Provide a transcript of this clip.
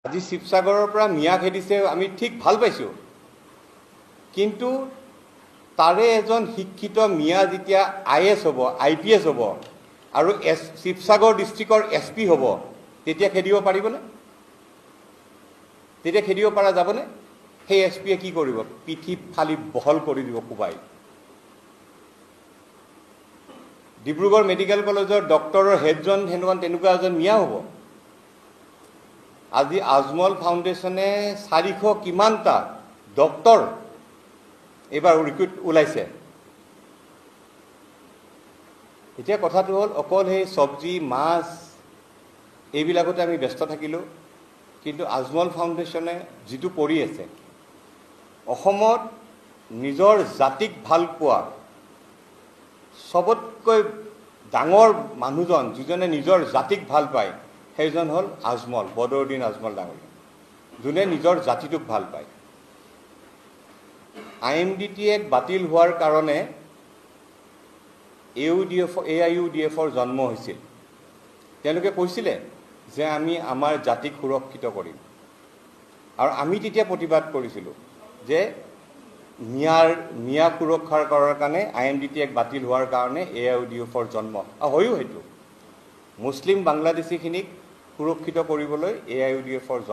আজি শিৱসাগৰৰ পৰা মিয়া খেদিছে আমি ঠিক ভাল পাইছোঁ, কিন্তু তাৰে এজন শিক্ষিত মিয়া যেতিয়া IAS হ'ব, IPS হ'ব আৰু শিৱসাগৰ ডিষ্ট্ৰিক্টৰ SP হ'ব, তেতিয়া খেদিব পাৰিবনে? তেতিয়া খেদিব পৰা যাবনে? সেই SPয়ে কি কৰিব? পিঠি ফালি বহল কৰি দিব কোবাই। ডিব্ৰুগড় মেডিকেল কলেজৰ ডক্টৰৰ হেডজন তেনেকুৱা এজন মিয়া হ'ব। আজি আজমল ফাউণ্ডেশ্যনে 400 কিমানটা ডক্টৰ এইবাৰ ৰিক্ৰুট ওলাইছে। এতিয়া কথাটো হ'ল অকল সেই চব্জি মাছ এইবিলাকতে আমি ব্যস্ত থাকিলোঁ, কিন্তু আজমল ফাউণ্ডেশ্যনে যিটো কৰি আছে, অসমত নিজৰ জাতিক ভাল পোৱা চবতকৈ ডাঙৰ মানুহজন যিজনে নিজৰ জাতিক ভাল পায়, সেইজন হ'ল আজমল, বদৰুদ্দিন আজমল ডাঙৰীয়া, যোনে নিজৰ জাতিটোক ভাল পায়। IMDTAক বাতিল হোৱাৰ কাৰণে AIUDFৰ জন্ম হৈছিল। তেওঁলোকে কৈছিলে যে আমি আমাৰ জাতিক সুৰক্ষিত কৰিম, আৰু আমি তেতিয়া প্ৰতিবাদ কৰিছিলোঁ যে মিয়া সুৰক্ষাৰ কাৰণে IMDTAক বাতিল হোৱাৰ কাৰণে AIUDFৰ জন্ম, আৰু হয়ো সেইটো মুছলিম বাংলাদেশীখিনিক সুৰক্ষিত কৰিবলৈ AIUDFৰ জন্ম।